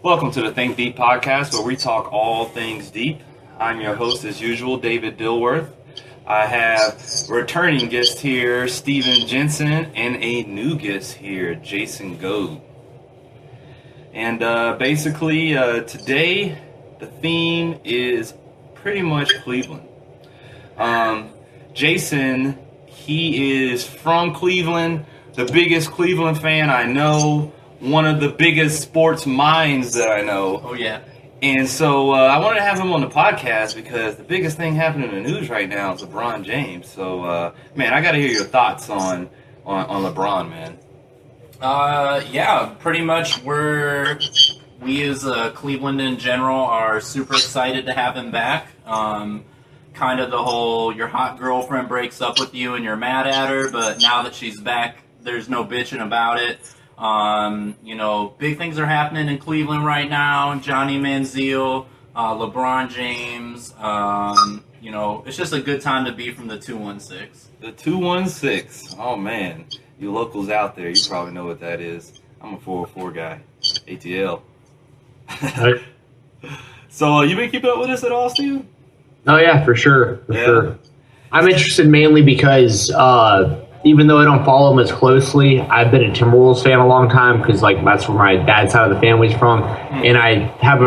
Welcome to the ThinkDeep podcast, where we talk all things deep. I'm your host, as usual, David Dilworth. I have returning guest here, Steven Jensen, and a new guest here, Jason Goad. And basically, today, the theme is pretty much Cleveland. Jason, he is from Cleveland, the biggest Cleveland fan I know, one of the biggest sports minds that I know. Oh, yeah. And so I wanted to have him on the podcast because the biggest thing happening in the news right now is LeBron James. So, man, I got to hear your thoughts on LeBron, man. Yeah, pretty much we as Cleveland in general are super excited to have him back. Kind of the whole your hot girlfriend breaks up with you and you're mad at her, but now that she's back, there's no bitching about it. Big things are happening in Cleveland right now. Johnny Manziel, LeBron James. It's just a good time to be from the 216. The 216. Oh, man. You locals out there, you probably know what that is. I'm a 404 guy. ATL. Right. So, you been keeping up with this at all, Steven? Oh, yeah, for sure. For sure. I'm interested mainly because even though I don't follow them as closely, I've been a Timberwolves fan a long time because, that's where my dad's side of the family's from. And I have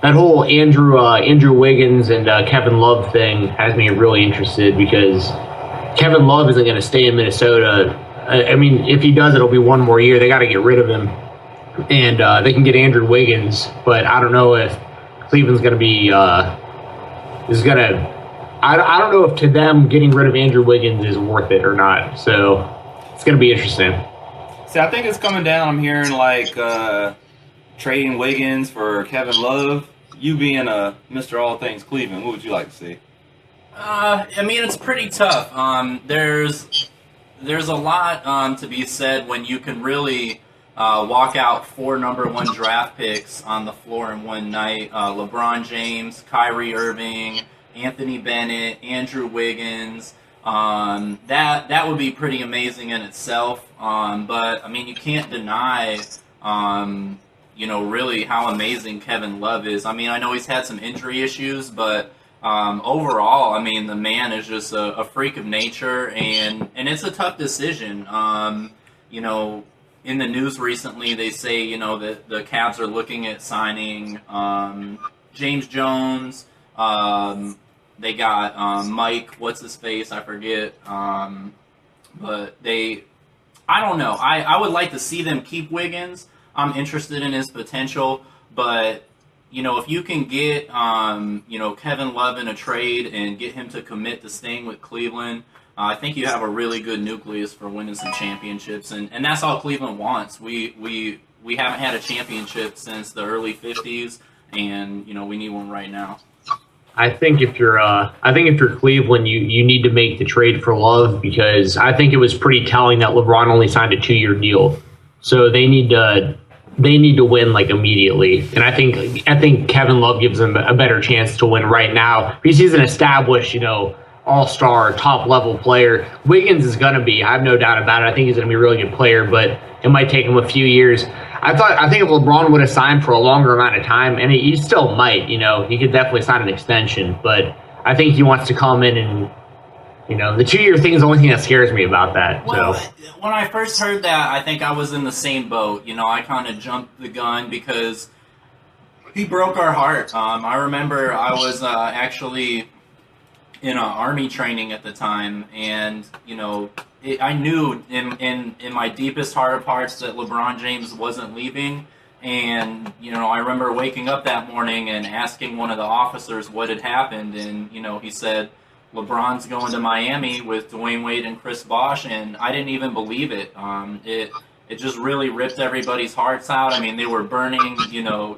that whole Andrew Wiggins and Kevin Love thing has me really interested because Kevin Love isn't going to stay in Minnesota. I mean, if he does, it'll be one more year. They got to get rid of him. And they can get Andrew Wiggins, but I don't know if Cleveland's going to be I don't know if to them getting rid of Andrew Wiggins is worth it or not. So it's going to be interesting. See, I think it's coming down. I'm hearing trading Wiggins for Kevin Love. You being a Mr. All Things Cleveland, what would you like to see? It's pretty tough. There's a lot to be said when you can really walk out 4 number 1 draft picks on the floor in one night. LeBron James, Kyrie Irving, Anthony Bennett, Andrew Wiggins. That would be pretty amazing in itself. But you can't deny, really how amazing Kevin Love is. I know he's had some injury issues, but overall, the man is just a freak of nature, and it's a tough decision. In the news recently, they say, that the Cavs are looking at signing James Jones. They got Mike, what's his face? I forget. But I don't know. I would like to see them keep Wiggins. I'm interested in his potential. But, if you can get, Kevin Love in a trade and get him to commit to staying with Cleveland, I think you have a really good nucleus for winning some championships. And that's all Cleveland wants. We haven't had a championship since the early 50s, and, we need one right now. I think if you're Cleveland, you need to make the trade for Love because I think it was pretty telling that LeBron only signed a 2-year deal, so they need to win immediately. And I think Kevin Love gives them a better chance to win right now because he's an established all-star top level player. Wiggins is gonna be, I have no doubt about it. I think he's gonna be a really good player, but it might take him a few years. I think if LeBron would have signed for a longer amount of time, and he still might, he could definitely sign an extension, but I think he wants to come in and, the 2-year thing is the only thing that scares me about that. Well, so when I first heard that, I think I was in the same boat. I kind of jumped the gun because he broke our heart. I remember I was actually in Army training at the time, and, I knew in my deepest heart of hearts that LeBron James wasn't leaving. And, I remember waking up that morning and asking one of the officers what had happened. And, he said, LeBron's going to Miami with Dwayne Wade and Chris Bosh. And I didn't even believe it. It just really ripped everybody's hearts out. They were burning,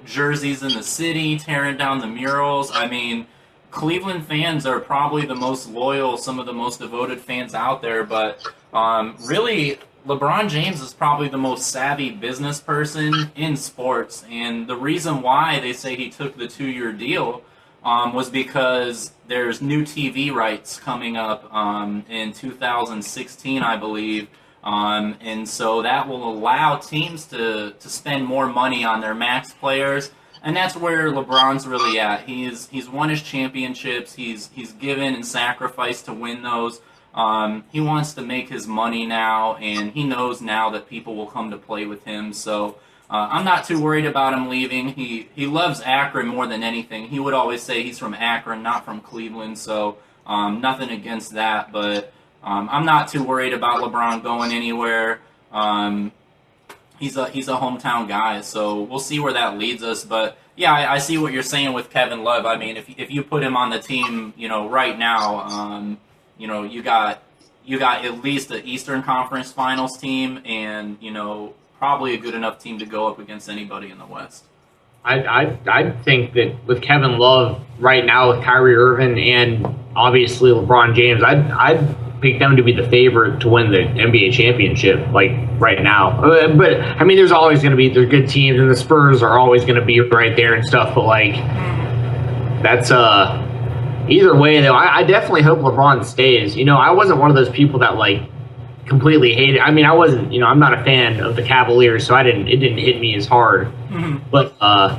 jerseys in the city, tearing down the murals. Cleveland fans are probably the most loyal, some of the most devoted fans out there, but really, LeBron James is probably the most savvy business person in sports, and the reason why they say he took the 2-year deal was because there's new TV rights coming up in 2016, I believe, And so that will allow teams to spend more money on their max players. And that's where LeBron's really at. He's won his championships. He's given and sacrificed to win those. He wants to make his money now, and he knows now that people will come to play with him. So I'm not too worried about him leaving. He loves Akron more than anything. He would always say he's from Akron, not from Cleveland. So nothing against that, but I'm not too worried about LeBron going anywhere. He's a hometown guy, so we'll see where that leads us. But yeah, I see what you're saying with Kevin Love. I mean, if you put him on the team, right now, you got at least the Eastern Conference Finals team, and probably a good enough team to go up against anybody in the West. I think that with Kevin Love right now, with Kyrie Irving and obviously LeBron James, I'd pick them to be the favorite to win the NBA championship, like right now. But I mean, there's always going to be good teams, and the Spurs are always going to be right there and stuff. But like, that's either way though. I definitely hope LeBron stays. I wasn't one of those people that like completely hated. I mean, I wasn't. I'm not a fan of the Cavaliers, so it didn't hit me as hard. Mm-hmm. But I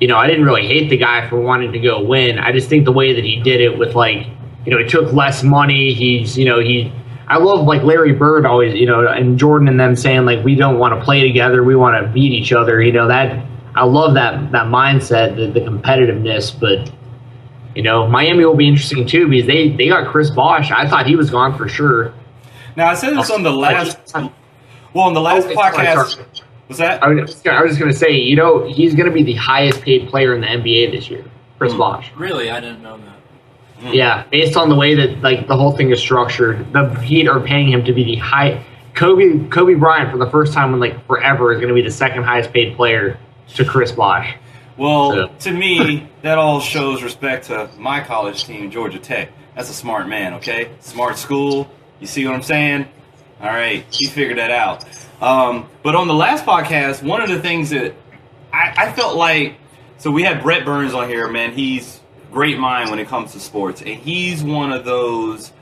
didn't really hate the guy for wanting to go win. I just think the way that he did it with like. It took less money. I love like Larry Bird always, and Jordan and them saying like, we don't want to play together. We want to beat each other. That I love that mindset, the competitiveness, but Miami will be interesting too, because they got Chris Bosh. I thought he was gone for sure. Now I said this on the last, podcast. What's that? I was just going to say, he's going to be the highest paid player in the NBA this year, Chris Bosh. Really? I didn't know that. Yeah, based on the way that like the whole thing is structured, the Heat are paying him to be the high. Kobe Bryant for the first time in like forever is going to be the second highest paid player to Chris Bosh. Well, to me, that all shows respect to my college team, Georgia Tech. That's a smart man, okay? Smart school. You see what I'm saying? All right, he figured that out. But on the last podcast, one of the things that I felt like, so we had Brett Burns on here, man. He's great mind when it comes to sports, and he's one of those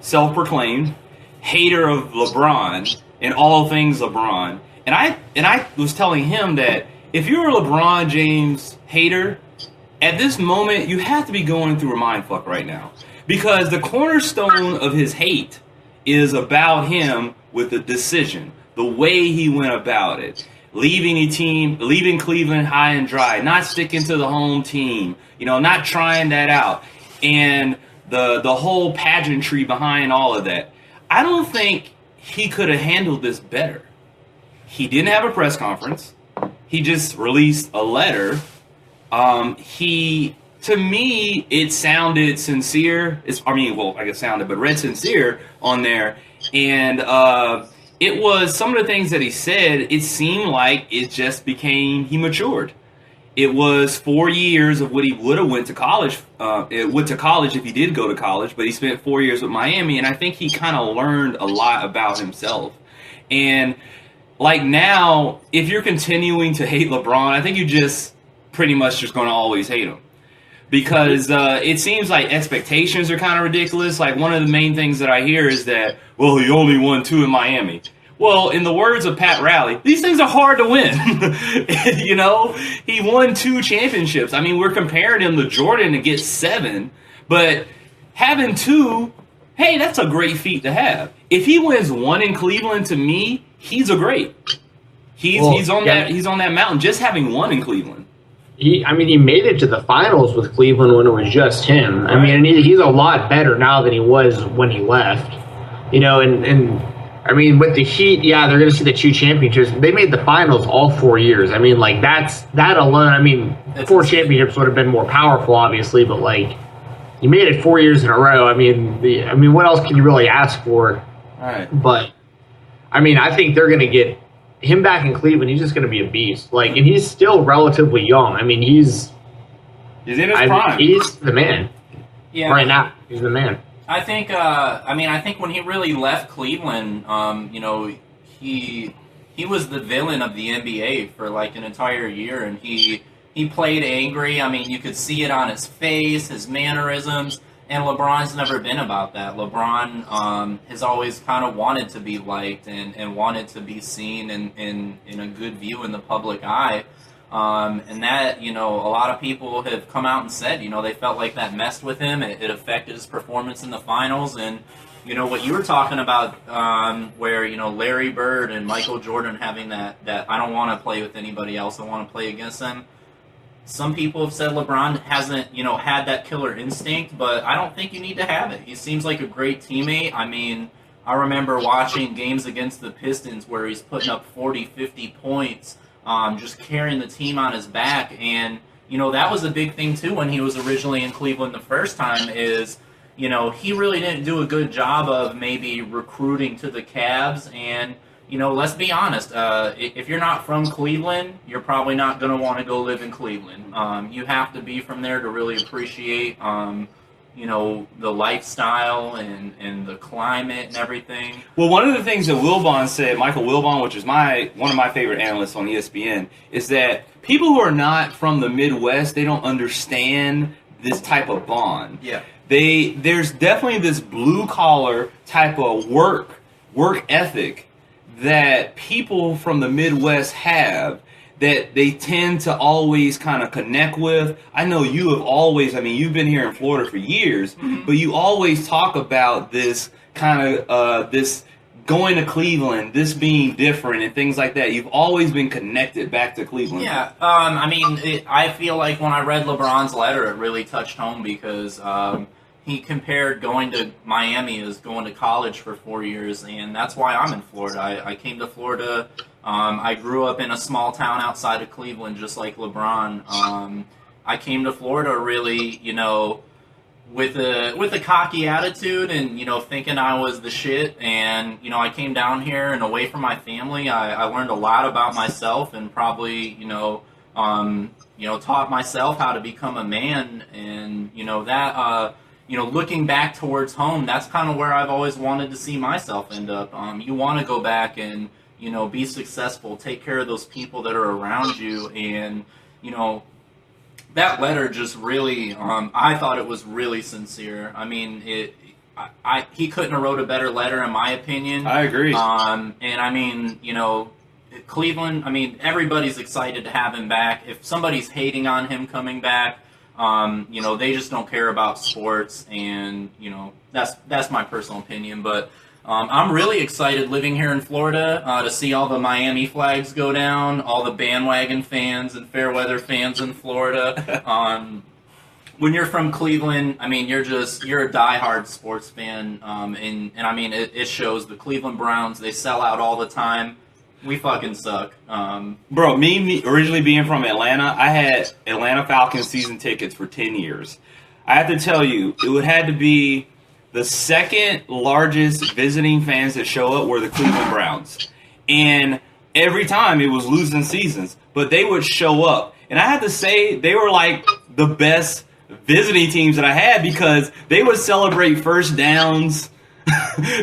self-proclaimed hater of LeBron and all things LeBron. And I was telling him that if you're a LeBron James hater, at this moment you have to be going through a mindfuck right now, because the cornerstone of his hate is about him with the decision, the way he went about it. Leaving Cleveland high and dry, not sticking to the home team, not trying that out, and the whole pageantry behind all of that. I don't think he could have handled this better. He didn't have a press conference. He just released a letter. To me, it sounded sincere. Read sincere on there, and it was some of the things that he said, it seemed like he matured. It was 4 years of what he would have went to college. It went to college if he did go to college, but he spent 4 years with Miami, and I think he kind of learned a lot about himself. And like now, if you're continuing to hate LeBron, I think you just pretty much just going to always hate him. Because it seems like expectations are kind of ridiculous. Like one of the main things that I hear is that, well, he only won 2 in Miami. Well, in the words of Pat Riley, these things are hard to win. He won 2 championships. I mean, we're comparing him to Jordan to get 7, but having 2, hey, that's a great feat to have. If he wins 1 in Cleveland, to me, he's a great. He's on that mountain just having 1 in Cleveland. He made it to the finals with Cleveland when it was just him. Right. I mean, he's a lot better now than he was when he left. And I mean, with the Heat, yeah, they're going to see the 2 championships. They made the finals all 4 years. I mean, like that alone. I mean, 4 championships would have been more powerful, obviously, but like you made it 4 years in a row. I mean, what else can you really ask for? All right. But I mean, I think they're going to get him back in Cleveland. He's just going to be a beast. Like, and he's still relatively young. I mean, he's in his prime. He's the man. Yeah. Right now, he's the man. I think. I think when he really left Cleveland, he was the villain of the NBA for like an entire year, and he played angry. I mean, you could see it on his face, his mannerisms. And LeBron's never been about that. LeBron has always kind of wanted to be liked and wanted to be seen in a good view in the public eye. And that, a lot of people have come out and said, they felt like that messed with him. It affected his performance in the finals. And, what you were talking about, where, Larry Bird and Michael Jordan having that I don't want to play with anybody else, I want to play against them. Some people have said LeBron hasn't, had that killer instinct, but I don't think you need to have it. He seems like a great teammate. I mean, I remember watching games against the Pistons where he's putting up 40, 50 points, just carrying the team on his back. And, that was a big thing, too, when he was originally in Cleveland the first time is, he really didn't do a good job of maybe recruiting to the Cavs. And, let's be honest, if you're not from Cleveland, you're probably not going to want to go live in Cleveland. You have to be from there to really appreciate, the lifestyle and the climate and everything. Well, one of the things that Wilbon said, Michael Wilbon, which is one of my favorite analysts on ESPN, is that people who are not from the Midwest, they don't understand this type of bond. Yeah. There's definitely this blue-collar type of work ethic that people from the Midwest have that they tend to always kind of connect with. I know you have always, you've been here in Florida for years, but you always talk about this kind of, this going to Cleveland, this being different and things like that. You've always been connected back to Cleveland. Yeah, I feel like when I read LeBron's letter, it really touched home because he compared going to Miami as going to college for 4 years, and that's why I'm in Florida. I came to Florida. I grew up in a small town outside of Cleveland, just like LeBron. I came to Florida really, with a cocky attitude and, thinking I was the shit. And, I came down here and away from my family. I learned a lot about myself and probably, taught myself how to become a man. And, looking back towards home, that's kind of where I've always wanted to see myself end up. You want to go back and, be successful, take care of those people that are around you. And, that letter just really, I thought it was really sincere. I mean, he couldn't have wrote a better letter, in my opinion. I agree. And Cleveland, everybody's excited to have him back. If somebody's hating on him coming back, they just don't care about sports, and that's my personal opinion. But I'm really excited living here in Florida to see all the Miami flags go down, all the bandwagon fans and fair weather fans in Florida. When you're from Cleveland, you're a diehard sports fan, and it shows. The Cleveland Browns, they sell out all the time. We fucking suck. Bro, me originally being from Atlanta, I had Atlanta Falcons season tickets for 10 years. I have to tell you, it would have to be the second largest visiting fans that show up were the Cleveland Browns. And every time it was losing seasons, but they would show up. And I have to say, they were like the best visiting teams that I had because they would celebrate first downs.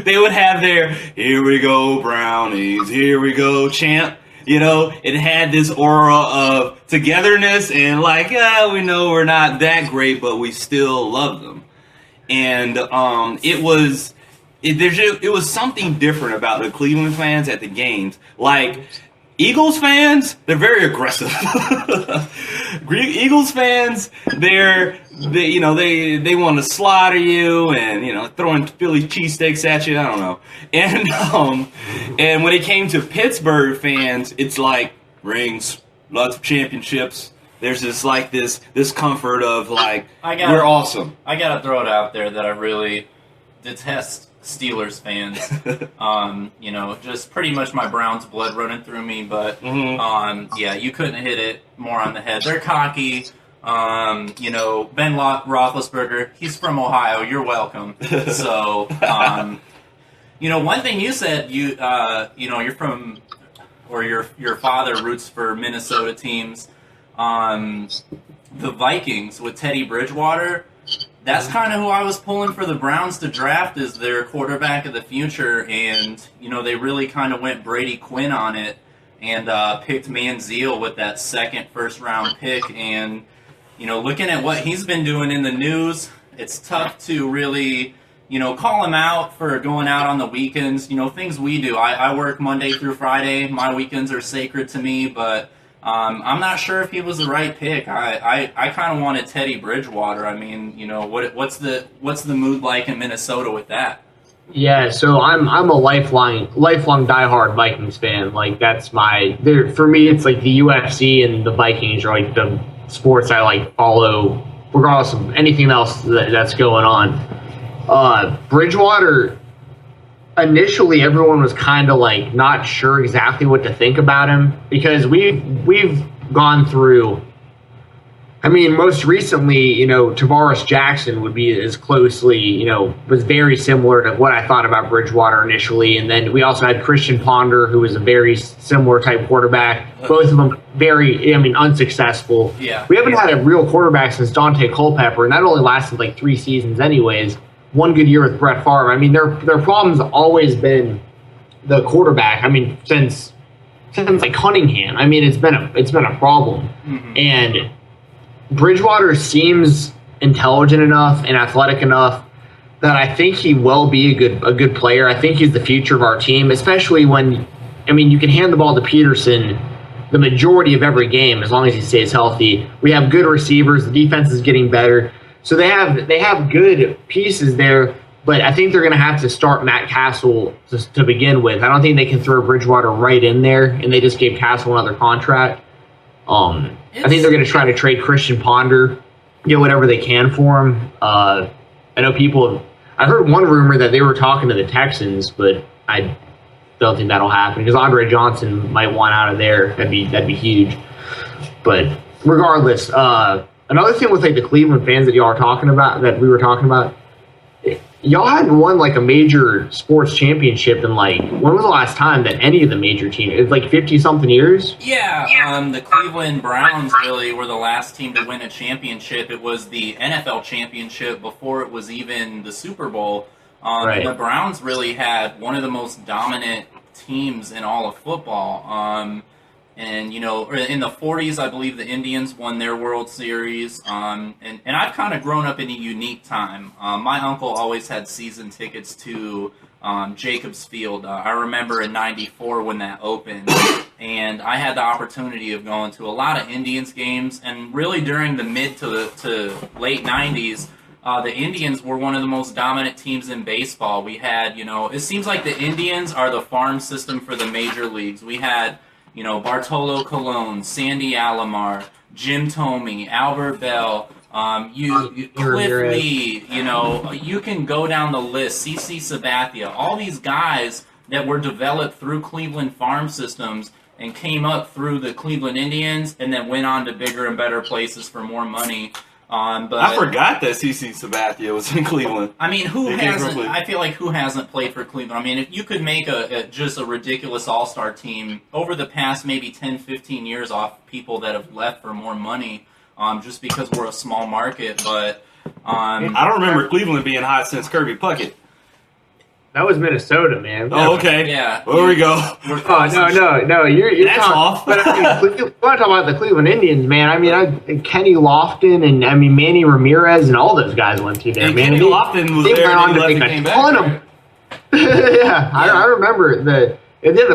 They would have their, here we go, Brownies, here we go, champ. It had this aura of togetherness and like, we know we're not that great, but we still love them. And it was something different about the Cleveland fans at the games. Like, Eagles fans, they're very aggressive. Eagles fans, they want to slaughter you and throwing Philly cheesesteaks at you. I don't know. And when it came to Pittsburgh fans, it's like rings, lots of championships. There's this comfort of like we're awesome. I gotta throw it out there that I really detest Steelers fans. Just pretty much my Browns blood running through me. But you couldn't hit it more on the head. They're cocky. Ben Roethlisberger, he's from Ohio. You're welcome. So, one thing you said, you're from, or your father roots for Minnesota teams. The Vikings with Teddy Bridgewater. That's kind of who I was pulling for the Browns to draft as their quarterback of the future, and they really kind of went Brady Quinn on it and picked Manziel with that second first round pick. And looking at what he's been doing in the news, It's tough to really, call him out for going out on the weekends. Things we do. I work Monday through Friday. My weekends are sacred to me, but I'm not sure if he was the right pick. I kind of wanted Teddy Bridgewater. I mean, what's the mood like in Minnesota with that? Yeah, so I'm a lifelong diehard Vikings fan. Like that's for me it's like the UFC and the Vikings are like the sports I like follow regardless of anything else that's going on. Bridgewater, initially everyone was kind of like not sure exactly what to think about him because we've gone through. I mean, most recently, Tavares Jackson would be as closely, was very similar to what I thought about Bridgewater initially. And then we also had Christian Ponder, who was a very similar type quarterback. Both of them unsuccessful. Yeah. We haven't had a real quarterback since Dante Culpepper, and that only lasted like 3 seasons anyways. One good year with Brett Favre. I mean, their problem's always been the quarterback. I mean, since like Cunningham. I mean, it's been a problem. Mm-hmm. And Bridgewater seems intelligent enough and athletic enough that I think he will be a good player. I think he's the future of our team, especially when, you can hand the ball to Peterson the majority of every game as long as he stays healthy. We have good receivers. The defense is getting better. So they have good pieces there, but I think they're going to have to start Matt Castle to begin with. I don't think they can throw Bridgewater right in there, and they just gave Castle another contract. I think they're going to try to trade Christian Ponder, get whatever they can for him. I know I heard one rumor that they were talking to the Texans, but I don't think that'll happen because Andre Johnson might want out of there. That'd be huge. But regardless, another thing with like the Cleveland fans that we were talking about, y'all hadn't won like a major sports championship in like, when was the last time that any of the major teams? It's like 50-something years? Yeah, the Cleveland Browns really were the last team to win a championship. It was the NFL championship before it was even the Super Bowl. Right. The Browns really had one of the most dominant teams in all of football. And, in the 40s, I believe the Indians won their World Series. And I've kind of grown up in a unique time. My uncle always had season tickets to Jacobs Field. I remember in '94 when that opened. And I had the opportunity of going to a lot of Indians games. And really during the mid to late 90s, the Indians were one of the most dominant teams in baseball. We had, it seems like the Indians are the farm system for the major leagues. We had Bartolo Colon, Sandy Alomar, Jim Thome, Albert Bell, Cliff Lee, you can go down the list, CC Sabathia, all these guys that were developed through Cleveland farm systems and came up through the Cleveland Indians and then went on to bigger and better places for more money. But I forgot that CC Sabathia was in Cleveland. I mean, who hasn't played for Cleveland? I mean, if you could make just a ridiculous all-star team over the past maybe 10, 15 years off people that have left for more money, just because we're a small market. But I don't remember Cleveland being hot since Kirby Puckett. That was Minnesota, man. Oh, okay. Yeah. There we go. Oh, no. You're That's talking, off. But I mean, you want to talk about the Cleveland Indians, man. I mean, Kenny Lofton and Manny Ramirez and all those guys went through there, And man. Kenny Lofton was there and he left and came back. Yeah, I remember the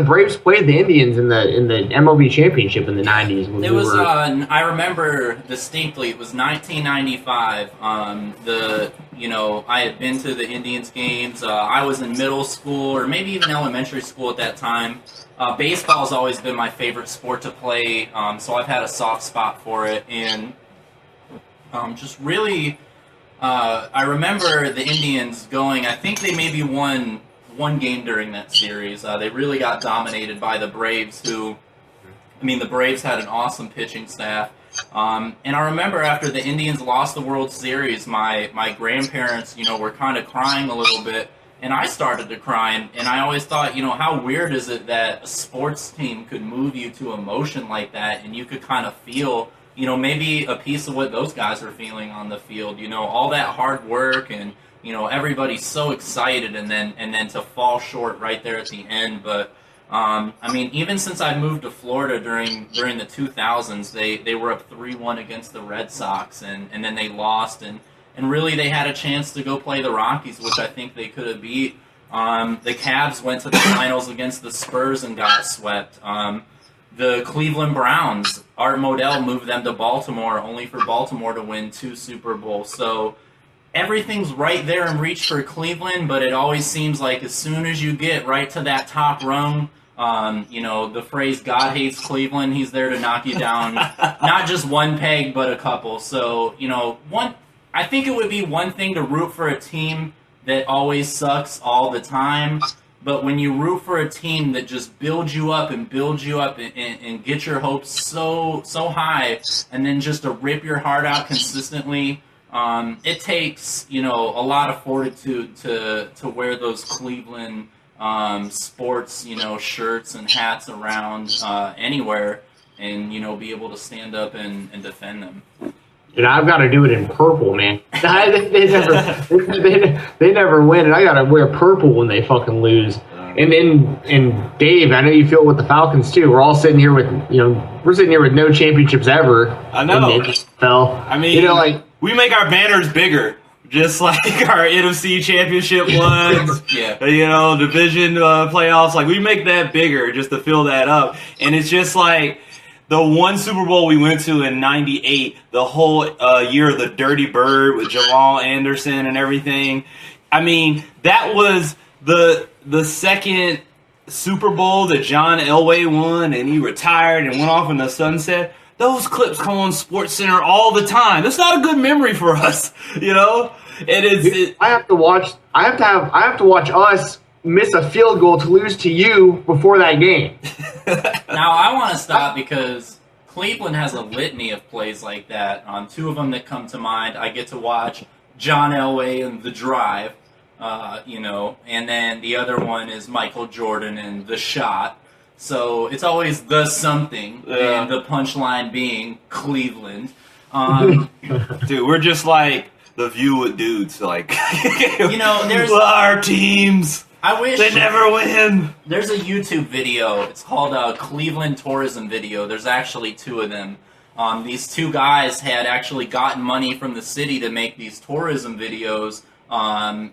Braves played the Indians in the MLB championship in the 90s. It was I remember distinctly. It was 1995. I had been to the Indians games. I was in middle school or maybe even elementary school at that time. Baseball's always been my favorite sport to play, so I've had a soft spot for it. And just really, I remember the Indians going. I think they maybe won one game during that series. They really got dominated by the Braves, the Braves had an awesome pitching staff. And I remember after the Indians lost the World Series, my grandparents, were kind of crying a little bit, and I started to cry, and I always thought, how weird is it that a sports team could move you to emotion like that, and you could kind of feel, maybe a piece of what those guys are feeling on the field, all that hard work and everybody's so excited and then to fall short right there at the end. But even since I moved to Florida during the 2000s, they were up 3-1 against the Red Sox and then they lost and and really they had a chance to go play the Rockies, which I think they could have beat. The Cavs went to the finals against the Spurs and got swept. The Cleveland Browns, Art Modell moved them to Baltimore, only for Baltimore to win 2 Super Bowls. So everything's right there in reach for Cleveland, but it always seems like as soon as you get right to that top rung, the phrase "God hates Cleveland," he's there to knock you down, not just one peg, but a couple. So, I think it would be one thing to root for a team that always sucks all the time, but when you root for a team that just builds you up and get your hopes so high, and then just to rip your heart out consistently, it takes, a lot of fortitude to wear those Cleveland sports, shirts and hats around anywhere, and be able to stand up and defend them. And I've got to do it in purple, man. they never win, and I got to wear purple when they fucking lose. And Dave, I know you feel it with the Falcons too. We're all sitting here with no championships ever. I know. And they just fell. I mean, we make our banners bigger. Just like our NFC championship ones, division playoffs, like we make that bigger just to fill that up. And it's just like the one Super Bowl we went to in '98, the whole year of the Dirty Bird with Jamal Anderson and everything. I mean, that was the second Super Bowl that John Elway won, and he retired and went off in the sunset. Those clips come on SportsCenter all the time. That's not a good memory for us, I have to watch us miss a field goal to lose to you before that game. Now I want to stop because Cleveland has a litany of plays like that. 2 of them that come to mind, I get to watch John Elway and The Drive, and then the other one is Michael Jordan and The Shot. So it's always the something, and the punchline being Cleveland. Dude, we're just like The View with dudes. Like, there's our teams. I wish they never win. There's a YouTube video. It's called Cleveland Tourism Video. There's actually 2 of them. These 2 guys had actually gotten money from the city to make these tourism videos, and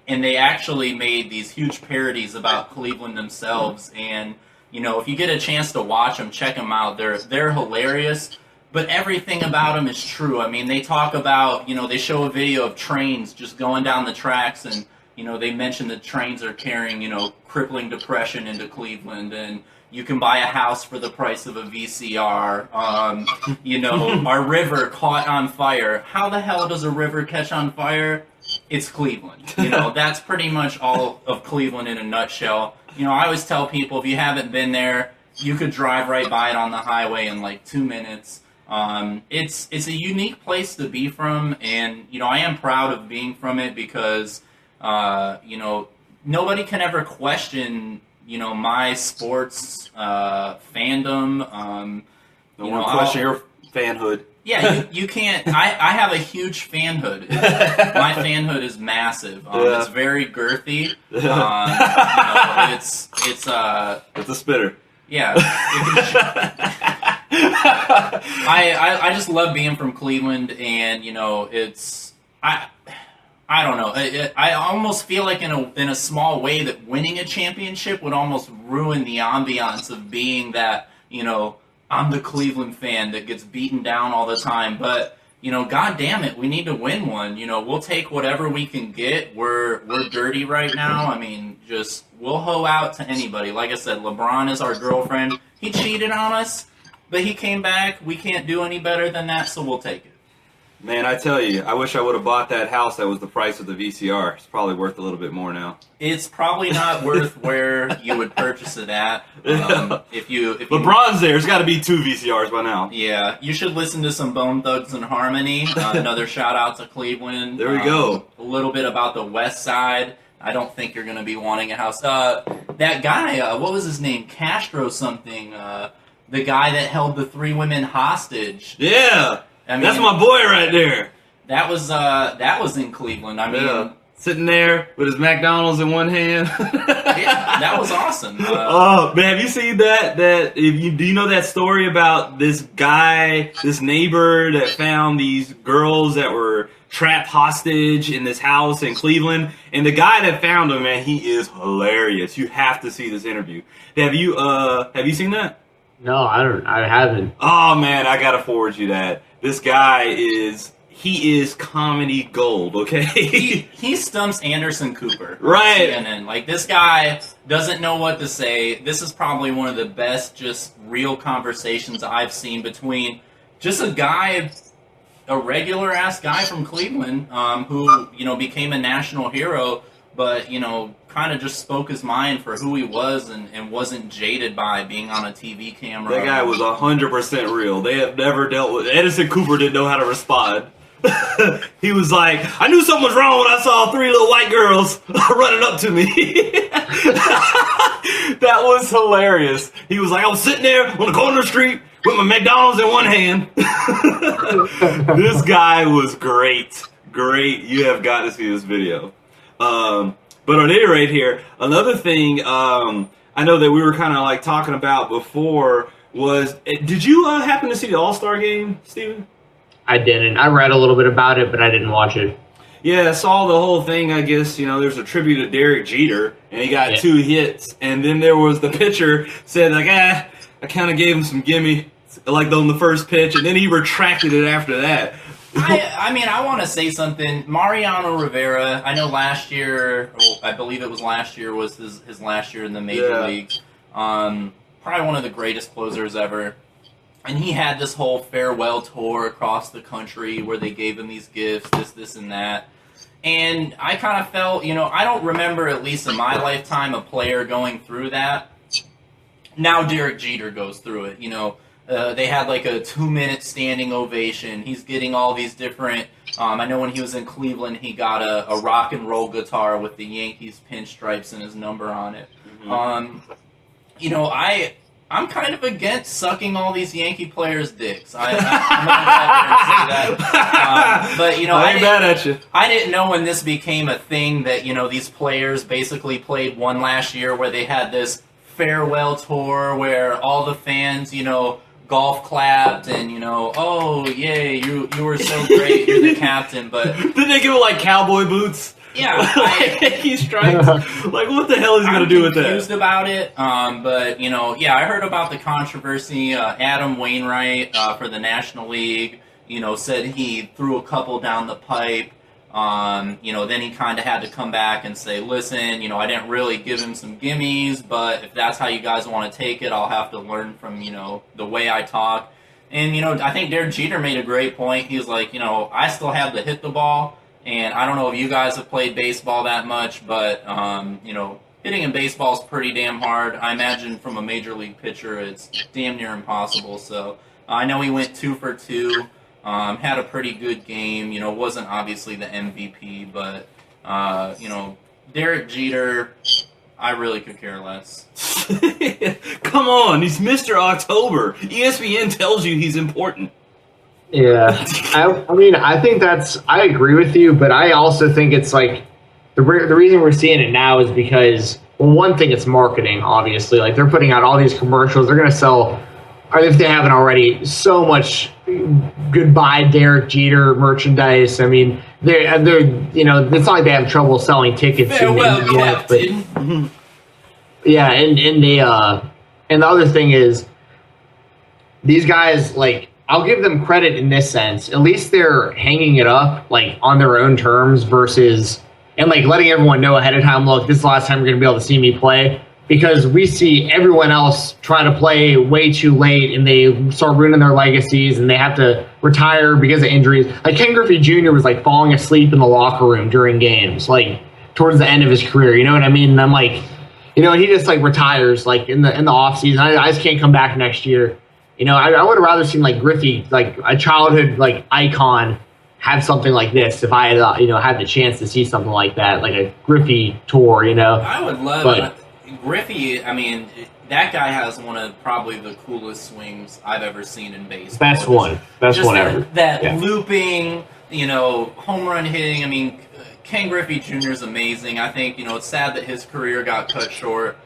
they actually made these huge parodies about Cleveland themselves. And if you get a chance to watch them, check them out. They're hilarious, but everything about them is true. I mean, they talk about, they show a video of trains just going down the tracks, and, they mention that trains are carrying, crippling depression into Cleveland, and you can buy a house for the price of a VCR. Our river caught on fire. How the hell does a river catch on fire? It's Cleveland. That's pretty much all of Cleveland in a nutshell. I always tell people, if you haven't been there, you could drive right by it on the highway in like 2 minutes. It's a unique place to be from, and I am proud of being from it because nobody can ever question my sports fandom. No one question your fanhood. Yeah, you can't. I have a huge fanhood. My fanhood is massive. It's very girthy. It's a spitter. Yeah. I just love being from Cleveland, and I don't know. I almost feel like in a small way that winning a championship would almost ruin the ambiance of being that I'm the Cleveland fan that gets beaten down all the time, but God damn it, we need to win one. We'll take whatever we can get. We're dirty right now. I mean, we'll hoe out to anybody. Like I said, LeBron is our girlfriend. He cheated on us, but he came back. We can't do any better than that, so we'll take it. Man, I tell you, I wish I would have bought that house that was the price of the VCR. It's probably worth a little bit more now. It's probably not worth where you would purchase it at. If LeBron's there, it's got to be 2 VCRs by now. Yeah, you should listen to some Bone Thugs and Harmony. Another shout out to Cleveland. There we go. A little bit about the West Side. I don't think you're going to be wanting a house. That guy, what was his name? Castro something. The guy that held the 3 women hostage. Yeah. I mean, that's my boy right there. That was in Cleveland. I mean, sitting there with his McDonald's in one hand. Yeah, that was awesome. Oh man, have you seen that? Do you know that story about this guy, this neighbor that found these girls that were trapped hostage in this house in Cleveland. And the guy that found him, man, he is hilarious. You have to see this interview. Have you seen that? No, I haven't. Oh man, I gotta forward you that. This guy is comedy gold, okay? He stumps Anderson Cooper. Right. CNN. Like, this guy doesn't know what to say. This is probably one of the best just real conversations I've seen between just a regular-ass guy from Cleveland who, became a national hero, but, kind of just spoke his mind for who he was and wasn't jaded by being on a TV camera. That guy was 100% real. They have never dealt with... Anderson Cooper didn't know how to respond. He was like, I knew something was wrong when I saw 3 little white girls running up to me. That was hilarious. He was like, I was sitting there on the corner of the street with my McDonald's in one hand. This guy was great. Great. You have got to see this video. But at any rate here, another thing I know that we were kind of like talking about before was, did you happen to see the All-Star game, Steven? I didn't. I read a little bit about it, but I didn't watch it. Yeah, I saw the whole thing, I guess. There's a tribute to Derek Jeter, and he got 2 hits. And then there was the pitcher said, like, I kind of gave him some gimme, like on the first pitch, and then he retracted it after that. I want to say something. Mariano Rivera, I know last year, I believe it was last year, was his last year in the major leagues. Probably one of the greatest closers ever. And he had this whole farewell tour across the country where they gave him these gifts, this, and that. And I kind of felt, I don't remember, at least in my lifetime, a player going through that. Now Derek Jeter goes through it, They had like a 2-minute standing ovation. He's getting all these different... I know when he was in Cleveland, he got a rock and roll guitar with the Yankees pinstripes and his number on it. Mm-hmm. I'm kind of against sucking all these Yankee players' dicks. I'm going to say that. But, I ain't mad at you. I didn't know when this became a thing that, these players basically played one last year where they had this farewell tour where all the fans, golf clapped and, oh, yay, you were so great, you're the captain. But did they give it like cowboy boots? Yeah, Yankee stripes. Like, what the hell is he gonna do with that? I'm confused about it. But I heard about the controversy. Adam Wainwright for the National League, said he threw a couple down the pipe. Then he kind of had to come back and say, listen, I didn't really give him some gimmies, but if that's how you guys want to take it, I'll have to learn from the way I talk. And I think Derek Jeter made a great point. He's like, I still have to hit the ball. And I don't know if you guys have played baseball that much, but, hitting in baseball is pretty damn hard. I imagine from a major league pitcher, it's damn near impossible. So I know he went 2 for 2, had a pretty good game. Wasn't obviously the MVP, but, Derek Jeter, I really could care less. Come on, he's Mr. October. ESPN tells you he's important. Yeah, I think I agree with you, but I also think it's like the reason we're seeing it now is because, well, one thing, it's marketing, obviously. Like, they're putting out all these commercials. They're going to sell, or if they haven't already, so much goodbye Derek Jeter merchandise. I mean, they're it's not like they have trouble selling tickets. Farewell, yet, but yeah, and the other thing is, these guys, like, I'll give them credit in this sense. At least they're hanging it up like on their own terms and like letting everyone know ahead of time, look, this is the last time you're going to be able to see me play, because we see everyone else try to play way too late and they start ruining their legacies and they have to retire because of injuries. Like, Ken Griffey Jr. was like falling asleep in the locker room during games, like towards the end of his career. You know what I mean? And I'm like, he just like retires like in the off season. I just can't come back next year. I would have rather seen like Griffey, like a childhood like icon, have something like this if I had had the chance to see something like that, like a Griffey tour. I would love Griffey. I mean, that guy has one of probably the coolest swings I've ever seen in baseball. Best one ever. That looping, home run hitting. I mean, Ken Griffey Jr. is amazing. I think it's sad that his career got cut short.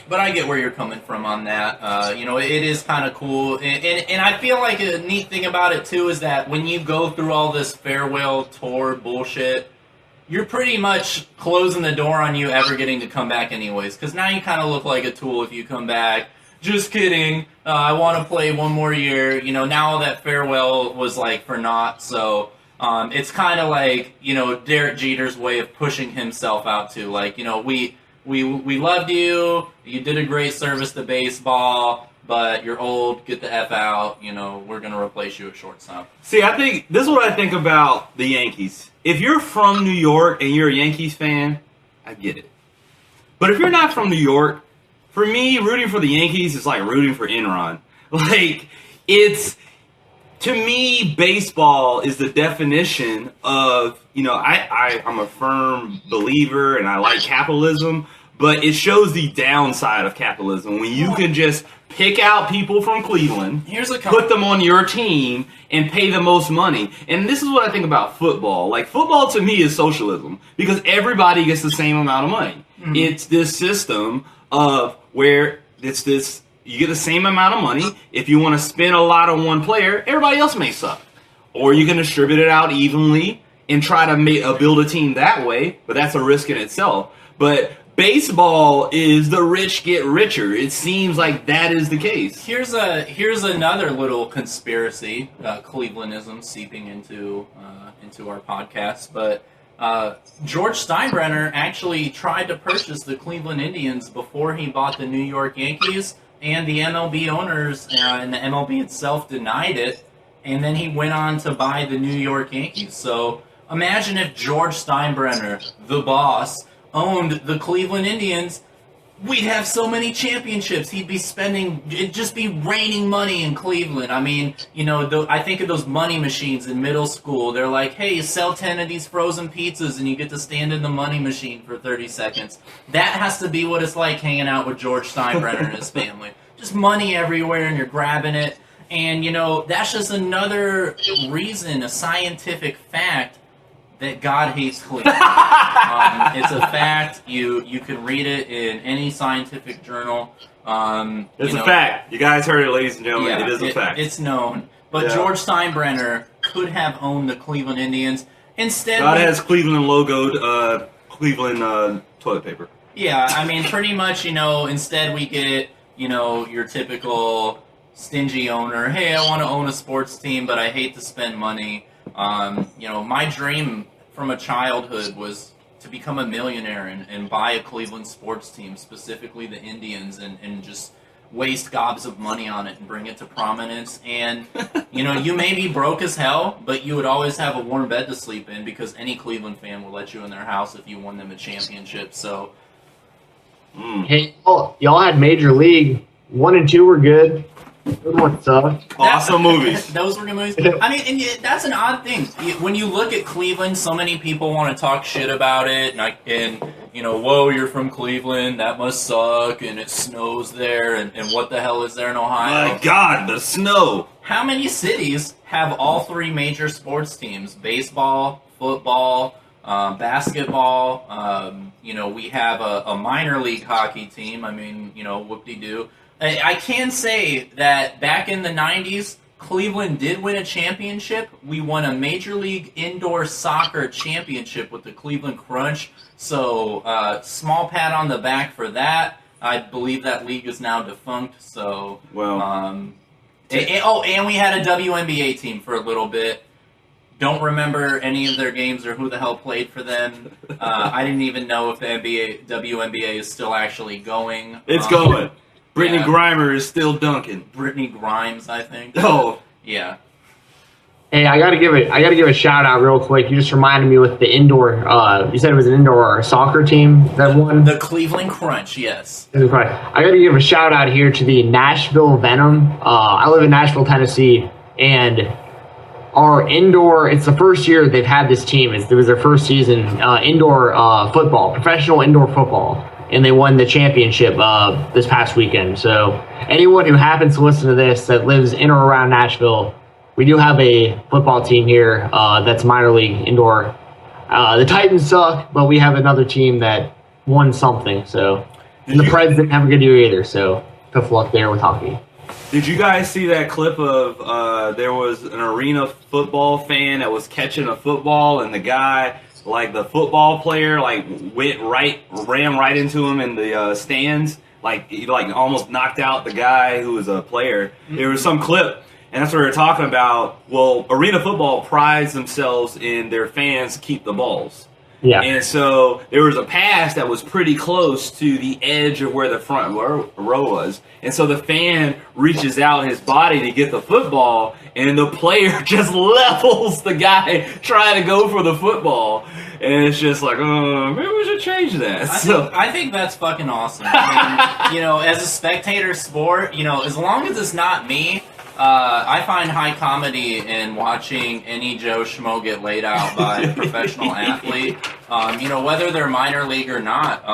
But I get where you're coming from on that. You know, it is kind of cool. And I feel like a neat thing about it, too, is that when you go through all this farewell tour bullshit, you're pretty much closing the door on you ever getting to come back anyways. Because now you kind of look like a tool if you come back. Just kidding. I want to play one more year. You know, now all that farewell was, like, for naught. So it's kind of like, you know, Derek Jeter's way of pushing himself out, too. Like, you know, we loved you. You did a great service to baseball, but you're old. Get the F out. You know, we're going to replace you at shortstop. See, I think this is what I think about the Yankees. If you're from New York and you're a Yankees fan, I get it. But if you're not from New York, for me, rooting for the Yankees is like rooting for Enron. Like, to me, baseball is the definition of, you know, I'm a firm believer and I like capitalism, but it shows the downside of capitalism when you can just pick out people from Cleveland, put them on your team, and pay the most money. And this is what I think about football. Like, football to me is socialism because everybody gets the same amount of money. Mm-hmm. It's this system of where you get the same amount of money. If you want to spend a lot on one player, everybody else may suck. Or you can distribute it out evenly and try to build a team that way, but that's a risk in itself. But baseball is the rich get richer. It seems like that is the case. Here's another little conspiracy, Clevelandism seeping into our podcast. But George Steinbrenner actually tried to purchase the Cleveland Indians before he bought the New York Yankees, and the MLB owners and the MLB itself denied it. And then he went on to buy the New York Yankees. So imagine if George Steinbrenner, the boss, owned the Cleveland Indians. We'd have so many championships. He'd be it'd just be raining money in Cleveland. I mean, you know, I think of those money machines in middle school. They're like, hey, sell 10 of these frozen pizzas and you get to stand in the money machine for 30 seconds. That has to be what it's like hanging out with George Steinbrenner and his family. Just money everywhere and you're grabbing it. And, you know, that's just another reason, a scientific fact, that God hates Cleveland. It's a fact. You can read it in any scientific journal. It's a fact. You guys heard it, ladies and gentlemen. Yeah, it is a fact. It's known. But yeah. George Steinbrenner could have owned the Cleveland Indians. Instead, God has Cleveland logoed Cleveland toilet paper. Yeah, I mean, pretty much, you know, instead we get, you know, your typical stingy owner. Hey, I want to own a sports team, but I hate to spend money. You know, my dream from a childhood was to become a millionaire and buy a Cleveland sports team, specifically the Indians, and just waste gobs of money on it and bring it to prominence. And, you know, you may be broke as hell, but you would always have a warm bed to sleep in because any Cleveland fan will let you in their house if you won them a championship. So, Hey, y'all had Major League. 1 and 2 were good. Good one sucked. Awesome movies. Those were good movies. I mean, and that's an odd thing. When you look at Cleveland, so many people want to talk shit about it, and you know, whoa, you're from Cleveland, that must suck, and it snows there, and what the hell is there in Ohio? My God, the snow. How many cities have all three major sports teams? Baseball, football, basketball. You know, we have a minor league hockey team. I mean, you know, whoop-de-doo. I can say that back in the 90s, Cleveland did win a championship. We won a Major League Indoor Soccer Championship with the Cleveland Crunch. So, small pat on the back for that. I believe that league is now defunct. So, well, and we had a WNBA team for a little bit. Don't remember any of their games or who the hell played for them. I didn't even know if the WNBA is still actually going. It's going. Brittany Grimer is still dunking. Brittany Grimes, I think. Oh, yeah. Hey, I gotta give a shout out real quick. You just reminded me with the indoor. You said it was an indoor soccer team that won. The Cleveland Crunch, yes. I gotta give a shout out here to the Nashville Venom. I live in Nashville, Tennessee, and our indoor. It's the first year they've had this team. It was their first season indoor football, professional indoor football. And they won the championship this past weekend. So anyone who happens to listen to this that lives in or around Nashville, we do have a football team here that's minor league indoor. The Titans suck, but we have another team that won something. So And the Preds didn't have a good year either, so tough luck there with hockey. Did you guys see that clip of there was an arena football fan that was catching a football, and the guy, like the football player, like ran right into him in the stands, like he like almost knocked out the guy who was a player. There was some clip, and that's what we were talking about. Well, arena football prides themselves in their fans keep the balls. Yeah. And so there was a pass that was pretty close to the edge of where the front row was. And so the fan reaches out his body to get the football, and the player just levels the guy trying to go for the football. And it's just like, maybe we should change that. I think that's fucking awesome. I mean, as a spectator sport, as long as it's not me, I find high comedy in watching any Joe Schmo get laid out by a professional athlete. Whether they're minor league or not,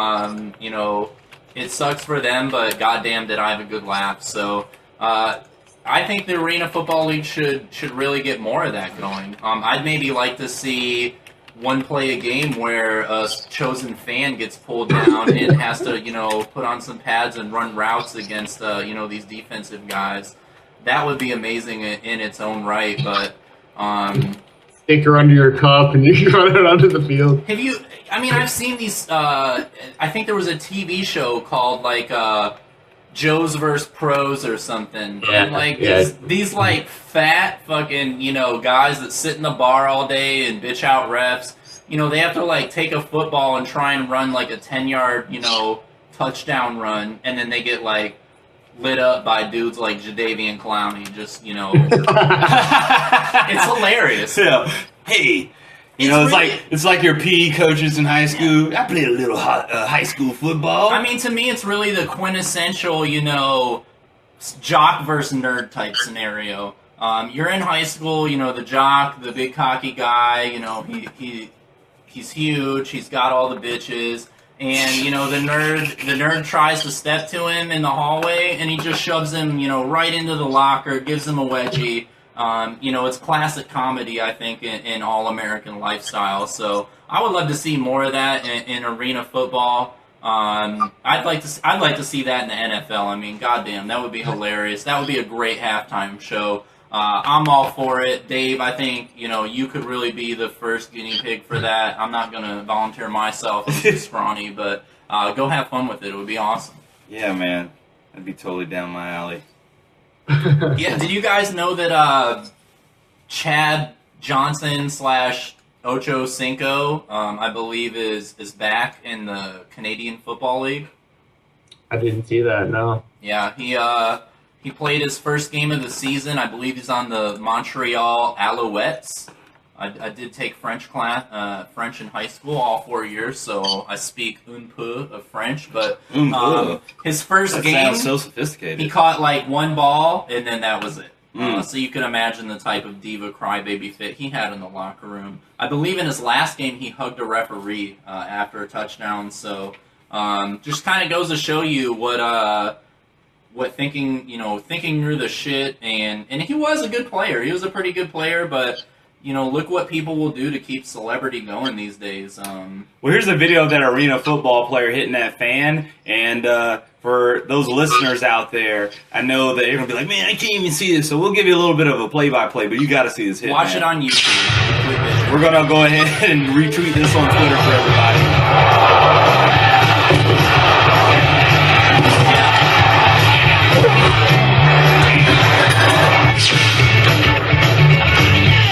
it sucks for them, but goddamn did I have a good laugh. So I think the Arena Football League should really get more of that going. I'd maybe like to see one play a game where a chosen fan gets pulled down and has to, put on some pads and run routes against, these defensive guys. That would be amazing in its own right, but stick her under your cup and you run it onto the field. I've seen these. I think there was a TV show called Joe's vs. Pros or something. Yeah, and these like fat fucking guys that sit in the bar all day and bitch out refs. They have to take a football and try and run like a 10-yard touchdown run, and then they get lit up by dudes like Jadeveon Clowney. Just it's hilarious. Yeah. Hey. It's like your PE coaches in high school. I played a little high school football. I mean, to me, it's really the quintessential, jock versus nerd type scenario. You're in high school, the jock, the big cocky guy, he's huge, he's got all the bitches, and the nerd tries to step to him in the hallway, and he just shoves him, right into the locker, gives him a wedgie. It's classic comedy, I think, in all-American lifestyle. So I would love to see more of that in arena football. I'd like to see that in the NFL. I mean, goddamn, that would be hilarious. That would be a great halftime show. I'm all for it, Dave. I think you could really be the first guinea pig for that. I'm not gonna volunteer myself. I'm too scrawny, but go have fun with it. It would be awesome. Yeah, man, that'd be totally down my alley. Yeah, did you guys know that Chad Johnson / Ocho Cinco, I believe, is back in the Canadian Football League? I didn't see that, no. Yeah, he played his first game of the season. I believe he's on the Montreal Alouettes. I did take French in high school all 4 years, so I speak un peu of French. But his first game, sounds so sophisticated. He caught one ball, and then that was it. So you can imagine the type of diva crybaby fit he had in the locker room. I believe in his last game he hugged a referee after a touchdown. So just kind of goes to show you what thinking through the shit. And he was a good player. He was a pretty good player, but look what people will do to keep celebrity going these days. Well, here's a video of that arena football player hitting that fan, and for those listeners out there, I know that you're going to be like, man, I can't even see this, so we'll give you a little bit of a play-by-play, but you got to see this hit. Watch it on YouTube. We're going to go ahead and retweet this on Twitter for everybody.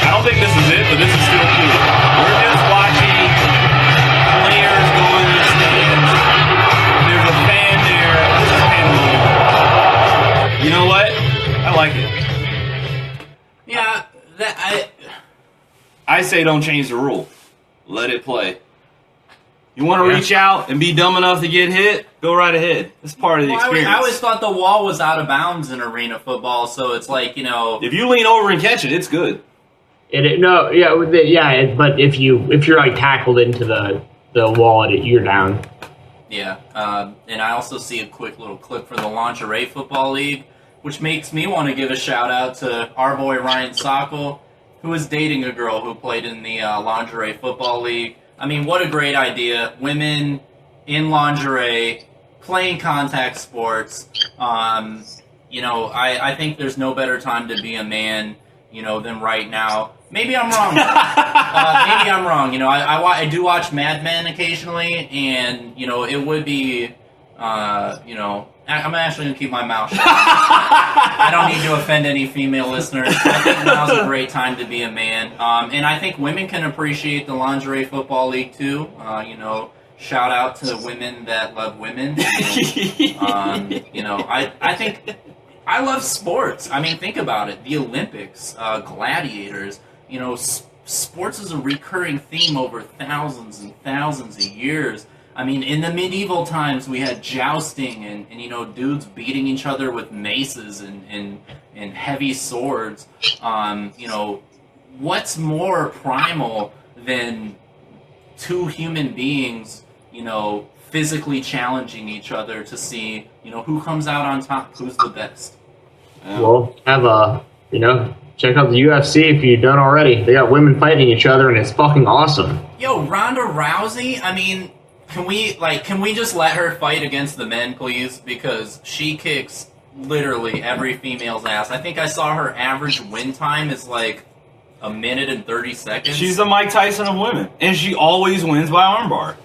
I don't think this is it, but this is still cool. We're just watching players go in the stands. There's a fan there. You know what? I like it. Yeah, I say don't change the rule. Let it play. You want to reach out and be dumb enough to get hit? Go right ahead. It's part of the experience. I always thought the wall was out of bounds in arena football, so it's like, if you lean over and catch it, it's good. But if you're tackled into the wall, you're down. Yeah, and I also see a quick little clip for the Lingerie Football League, which makes me want to give a shout out to our boy Ryan Sockel, who is dating a girl who played in the Lingerie Football League. I mean, what a great idea. Women in lingerie playing contact sports. I think there's no better time to be a man, than right now. Maybe I'm wrong. Maybe I'm wrong. I do watch Mad Men occasionally, and it would be, I'm actually gonna keep my mouth shut. I don't need to offend any female listeners. I think now's a great time to be a man, and I think women can appreciate the lingerie football league too. Shout out to the women that love women. I think I love sports. I mean, think about it. The Olympics, gladiators. Sports is a recurring theme over thousands and thousands of years. I mean, in the medieval times, we had jousting and dudes beating each other with maces and heavy swords. What's more primal than two human beings, physically challenging each other to see, who comes out on top, who's the best? Well, check out the UFC if you don't already. They got women fighting each other, and it's fucking awesome. Yo, Ronda Rousey, I mean, can we just let her fight against the men, please? Because she kicks literally every female's ass. I think I saw her average win time is like a minute and 30 seconds. She's the Mike Tyson of women, and she always wins by armbar.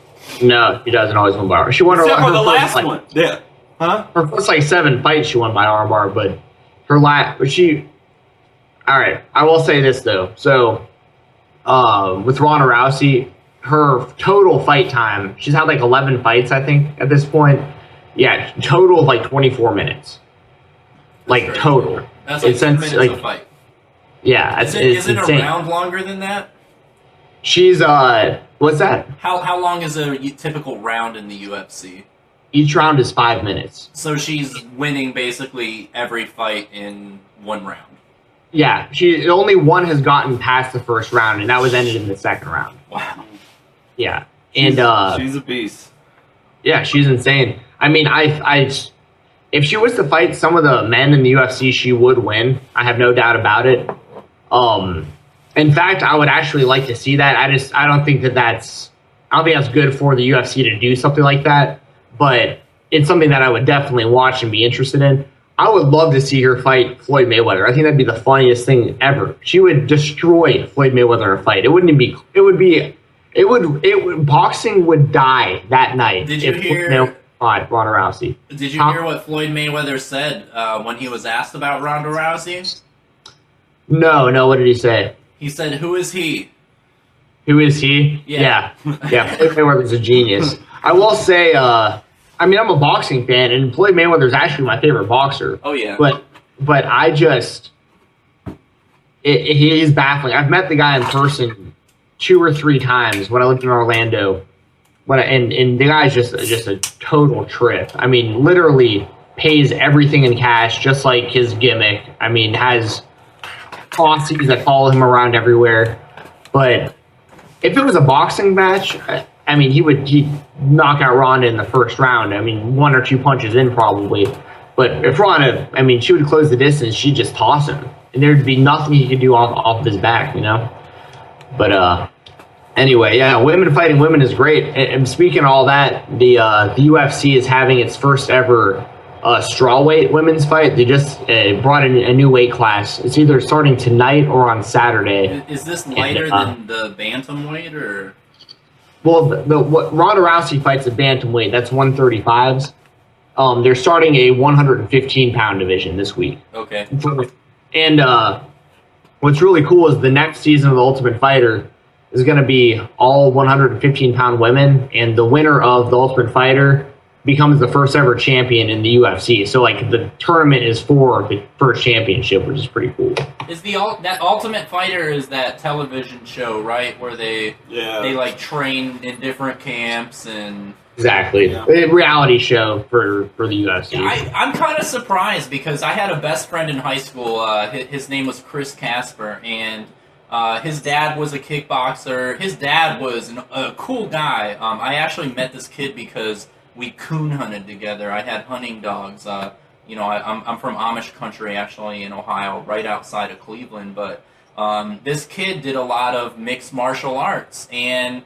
No, she doesn't always win by armbar. She won Except her for the first, last one. Yeah. Huh? Her first 7 fights she won by armbar, but her last, all right, I will say this though. So, with Ronda Rousey, her total fight time, she's had 11 fights, I think, at this point. Yeah, total of 24 minutes. That's total. That's 2 minutes a fight. Yeah, Isn't a round longer than that? She's what's that? How long is a typical round in the UFC? Each round is 5 minutes. So she's winning basically every fight in one round. Yeah, only one has gotten past the first round, and that was ended in the second round. Wow. Yeah, she's a beast. Yeah, she's insane. I mean, if she was to fight some of the men in the UFC, she would win. I have no doubt about it. In fact, I would actually like to see that. I don't think that's good for the UFC to do something like that. But it's something that I would definitely watch and be interested in. I would love to see her fight Floyd Mayweather. I think that'd be the funniest thing ever. She would destroy Floyd Mayweather in a fight. Boxing would die that night. Did you hear Ronda Rousey? Did you hear what Floyd Mayweather said when he was asked about Ronda Rousey? No. What did he say? He said, "Who is he?" Who is he? Yeah. Floyd Mayweather's a genius. I will say, I'm a boxing fan, and Floyd Mayweather's actually my favorite boxer. Oh yeah. But I just, he is baffling. I've met the guy in person 2 or 3 times when I lived in Orlando. And the guy's just a total trip. I mean, literally pays everything in cash, just like his gimmick. I mean, has posses that follow him around everywhere. But if it was a boxing match, I mean, he'd knock out Ronda in the first round. I mean, 1 or 2 punches in probably. But if Ronda, she would close the distance, she'd just toss him. And there'd be nothing he could do off of his back, But anyway, yeah, women fighting women is great. And speaking of all that, the UFC is having its first ever strawweight women's fight. They just brought in a new weight class. It's either starting tonight or on Saturday. Is this lighter than the bantamweight, or? Well, what Ronda Rousey fights at bantamweight, that's 135s. They're starting a 115-pound division this week. Okay. And what's really cool is the next season of The Ultimate Fighter is going to be all 115-pound women, and the winner of The Ultimate Fighter becomes the first ever champion in the UFC. So, the tournament is for the first championship, which is pretty cool. Is that Ultimate Fighter is that television show, right, where they train in different camps and... Exactly. Yeah. A reality show for the UFC. Yeah, I'm kind of surprised because I had a best friend in high school. His name was Chris Casper, and his dad was a kickboxer. His dad was a cool guy. I actually met this kid because we coon hunted together. I had hunting dogs. I'm from Amish country, actually, in Ohio, right outside of Cleveland. But this kid did a lot of mixed martial arts, and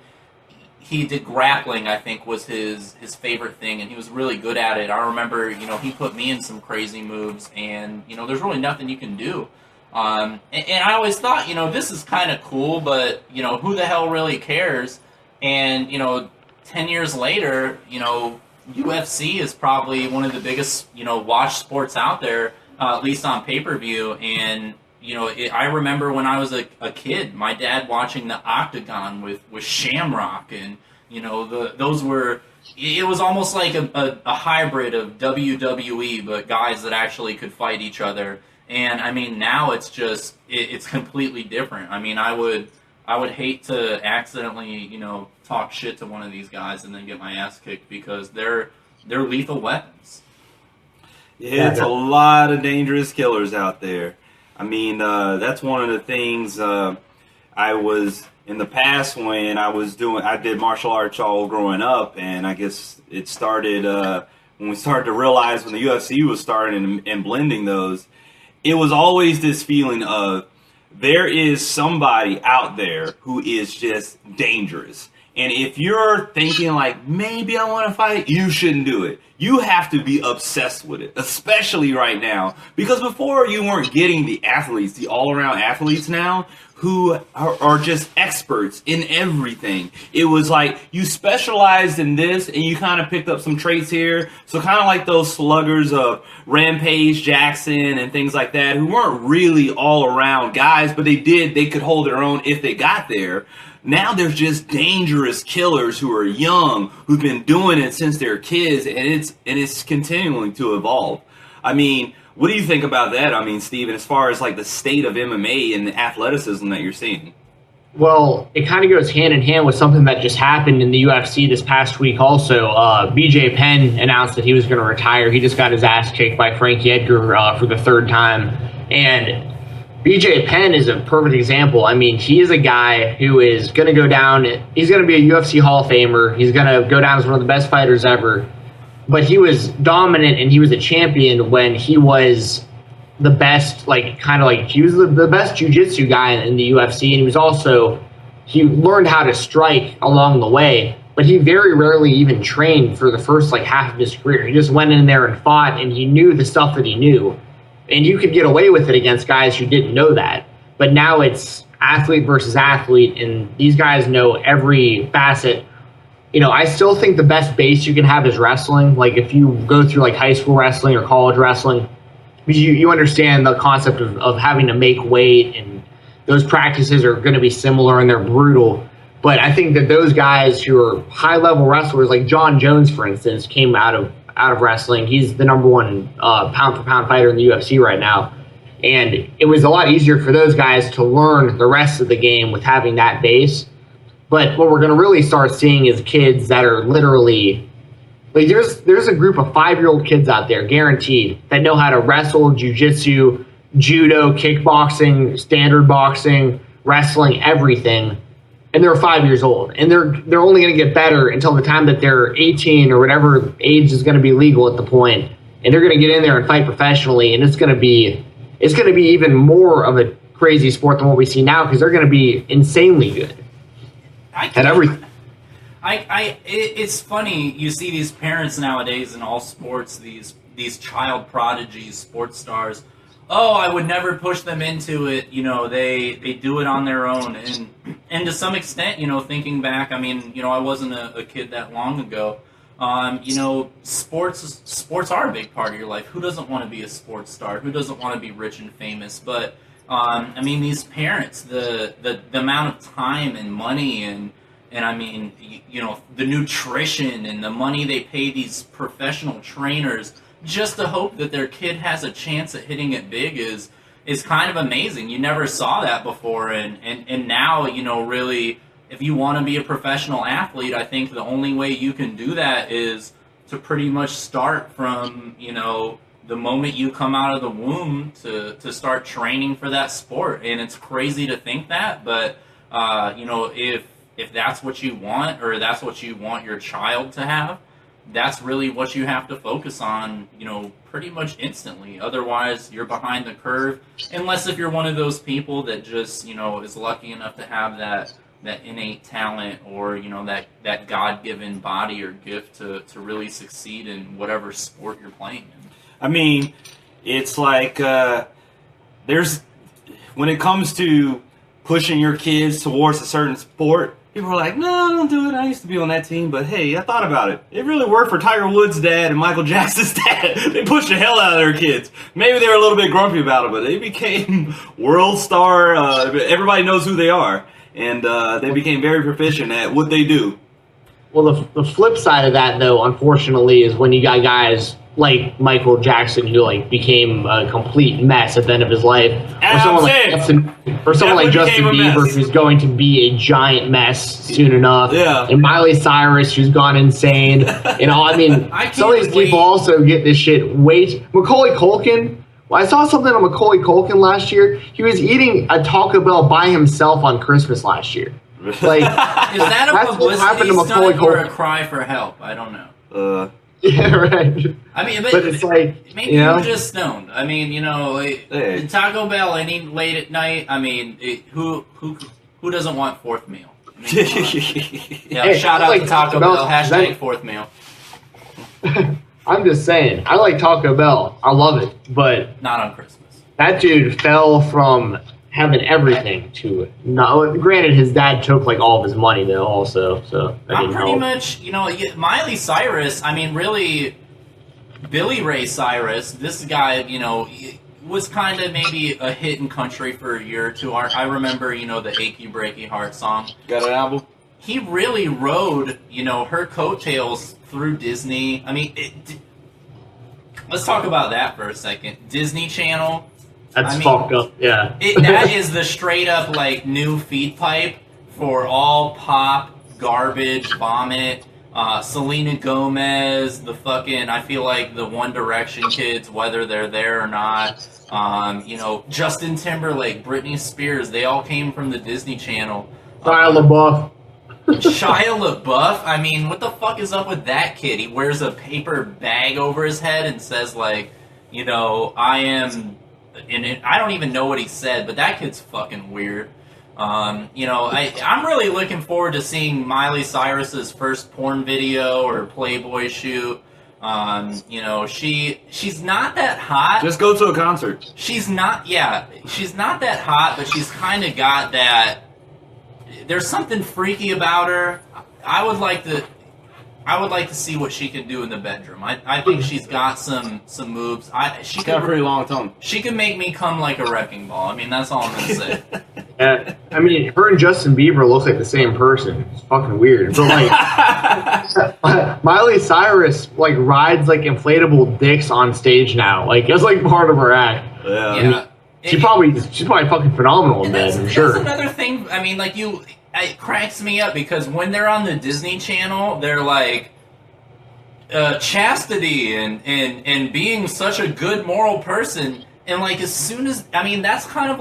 he did grappling, I think, was his favorite thing, and he was really good at it. I remember, he put me in some crazy moves, and, there's really nothing you can do. And I always thought, this is kind of cool, but, who the hell really cares? And, 10 years later, UFC is probably one of the biggest, watch sports out there, at least on pay-per-view. And, I remember when I was a kid, my dad watching the Octagon with Shamrock. And, those were, it was almost like a hybrid of WWE, but guys that actually could fight each other. And, I mean, now it's just, it's completely different. I mean, I would hate to accidentally, talk shit to one of these guys and then get my ass kicked because they're lethal weapons. Yeah, it's a lot of dangerous killers out there. I mean, that's one of the things I was in the past when I did martial arts all growing up, and I guess it started when we started to realize when the UFC was starting and blending those. It was always this feeling of there is somebody out there who is just dangerous. And if you're thinking like, maybe I want to fight, you shouldn't do it. You have to be obsessed with it, especially right now. Because before you weren't getting the athletes, the all-around athletes now, who are just experts in everything. It was like you specialized in this and you kind of picked up some traits here. So kind of like those sluggers of Rampage Jackson and things like that who weren't really all-around guys, but they could hold their own if they got there. Now there's just dangerous killers who are young, who've been doing it since they're kids, and it's continuing to evolve. I mean, what do you think about that? I mean, Steven, as far as like the state of MMA and the athleticism that you're seeing? Well, it kind of goes hand in hand with something that just happened in the UFC this past week also. BJ Penn announced that he was going to retire. He just got his ass kicked by Frankie Edgar for the third time. And BJ Penn is a perfect example. I mean, he is a guy who is going to go down. He's going to be a UFC Hall of Famer. He's going to go down as one of the best fighters ever. But he was dominant and he was a champion when he was the best, he was the best jiu-jitsu guy in the UFC. And he learned how to strike along the way. But he very rarely even trained for the first half of his career. He just went in there and fought, and he knew the stuff that he knew. And you could get away with it against guys who didn't know that. But now it's athlete versus athlete, and these guys know every facet. I still think the best base you can have is wrestling. Like, if you go through, high school wrestling or college wrestling, you understand the concept of having to make weight, and those practices are going to be similar, and they're brutal. But I think that those guys who are high-level wrestlers, like John Jones, for instance, came out of wrestling. He's the number one pound-for-pound fighter in the UFC right now. And it was a lot easier for those guys to learn the rest of the game with having that base. But what we're going to really start seeing is kids that are literally, there's a group of 5-year-old kids out there, guaranteed, that know how to wrestle, jiu-jitsu, judo, kickboxing, standard boxing, wrestling, everything. And they're 5 years old. And they're only going to get better until the time that they're 18 or whatever age is going to be legal at the point. And they're going to get in there and fight professionally. And it's going to be even more of a crazy sport than what we see now because they're going to be insanely good at everything. It's funny, you see these parents nowadays in all sports, these child prodigies, sports stars. Oh, I would never push them into it. They do it on their own. And to some extent, thinking back, I mean, I wasn't a kid that long ago. Sports are a big part of your life. Who doesn't want to be a sports star? Who doesn't want to be rich and famous? But, I mean, these parents, the amount of time and money and I mean, the nutrition and the money they pay these professional trainers just to hope that their kid has a chance at hitting it big is kind of amazing. You never saw that before, and now, really, if you want to be a professional athlete, I think the only way you can do that is to pretty much start from, the moment you come out of the womb to start training for that sport. And it's crazy to think that, but, if that's what you want, or that's what you want your child to have, that's really what you have to focus on, pretty much instantly. Otherwise, you're behind the curve, unless if you're one of those people that just, is lucky enough to have that innate talent or that God-given body or gift to really succeed in whatever sport you're playing in. I mean, it's like there's when it comes to pushing your kids towards a certain sport, people are like, no, don't do it. I used to be on that team, but hey, I thought about it. It really worked for Tiger Woods' dad and Michael Jackson's dad. They pushed the hell out of their kids. Maybe they were a little bit grumpy about it, but they became world star. Everybody knows who they are, and they became very proficient at what they do. Well, the flip side of that, though, unfortunately, is when you got guys like Michael Jackson who became a complete mess at the end of his life, or someone like Justin Bieber who's going to be a giant mess soon enough, and Miley Cyrus who's gone insane. I mean, some of these people also get this shit. Macaulay Culkin. Well, I saw something on Macaulay Culkin last year. He was eating a Taco Bell by himself on Christmas last year. Like, is that a publicity stunt or a cry for help? I don't know. Yeah, right. I mean, but it's like maybe you were just stoned. I mean, Taco Bell any late at night. I mean, who doesn't want fourth meal? I mean, shout out to Taco Bell. Hashtag fourth meal. I'm just saying, I like Taco Bell. I love it, but not on Christmas. That dude fell from having everything to no. Granted, his dad took all of his money though, also. So I'm pretty much, Miley Cyrus. I mean, really, Billy Ray Cyrus. This guy, was kind of maybe a hit in country for a year or two. I remember, the "Achy Breaky Heart" song. Got an album. He really rode, her coattails through Disney. I mean, let's talk about that for a second. Disney Channel. That's fucked up, yeah. That is the straight up new feed pipe for all pop, garbage, vomit, Selena Gomez, I feel like the One Direction kids, whether they're there or not, Justin Timberlake, Britney Spears, they all came from the Disney Channel. Shia LaBeouf. Shia LaBeouf? I mean, what the fuck is up with that kid? He wears a paper bag over his head and says I am... And I don't even know what he said, but that kid's fucking weird. I'm really looking forward to seeing Miley Cyrus's first porn video or Playboy shoot. She's not that hot. Just go to a concert. She's not that hot, but she's kind of got that. There's something freaky about her. I would like to see what she can do in the bedroom. I think she's got some moves. She's got a pretty long tongue. She can make me come like a wrecking ball. I mean, that's all I'm gonna say. Yeah, I mean, her and Justin Bieber look like the same person. It's fucking weird. But Miley Cyrus rides inflatable dicks on stage now. It's part of her act. Yeah. I mean, she's probably fucking phenomenal in bed. I'm sure. That's another thing. I mean, it cracks me up because when they're on the Disney Channel, they're chastity and being such a good moral person, and as soon as that's kind of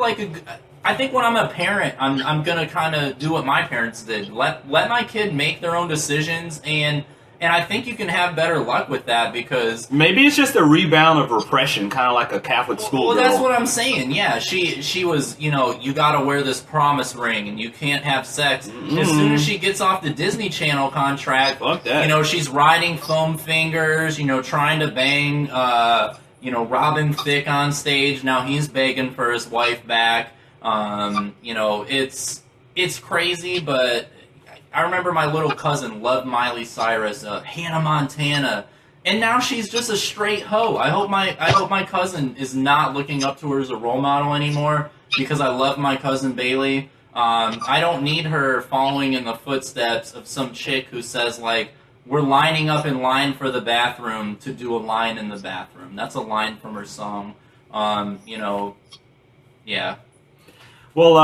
I think when I'm a parent, I'm gonna kind of do what my parents did. Let my kid make their own decisions, and I think you can have better luck with that because maybe it's just a rebound of repression, kind of like a Catholic school. Well, that's what I'm saying. Yeah, she was. You got to wear this promise ring, and you can't have sex. Mm-hmm. As soon as she gets off the Disney Channel contract, fuck that. She's riding foam fingers. Trying to bang. Robin Thicke on stage. Now he's begging for his wife back. It's crazy, but I remember my little cousin loved Miley Cyrus, Hannah Montana, and now she's just a straight hoe. I hope my cousin is not looking up to her as a role model anymore because I love my cousin Bailey. I don't need her following in the footsteps of some chick who says we're lining up in line for the bathroom to do a line in the bathroom. That's a line from her song. Yeah. Well,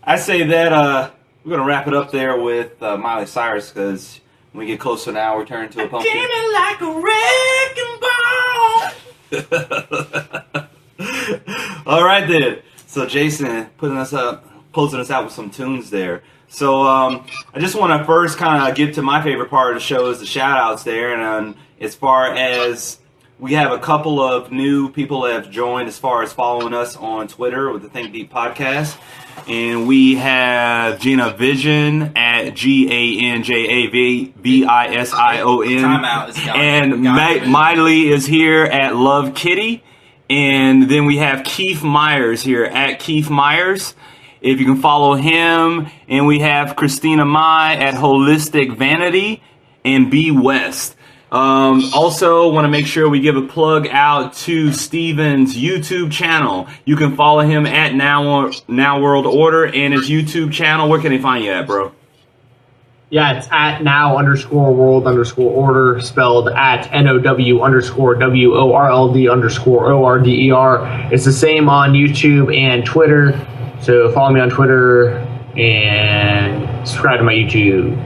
I say that we're going to wrap it up there with Miley Cyrus because when we get close to an hour, we turn into a pumpkin. Came in like a wrecking ball. All right, then. So Jason closing us out with some tunes there. So I just want to first kind of get to my favorite part of the show is the shout-outs there. And as far as We have a couple of new people that have joined as far as following us on Twitter with the ThinkDeep podcast. And we have Gina Vision at GANJAVISION. Timeout is gone. And Miley is here at Love Kitty. And then we have Keith Myers here at Keith Myers. If you can follow him. And we have Christina Mai at Holistic Vanity and B West. Also, want to make sure we give a plug out to Steven's YouTube channel. You can follow him at Now World Order and his YouTube channel. Where can they find you at, bro? Yeah, it's at now_world_order, spelled at NOW_WORLD_ORDER. It's the same on YouTube and Twitter. So follow me on Twitter and subscribe to my YouTube.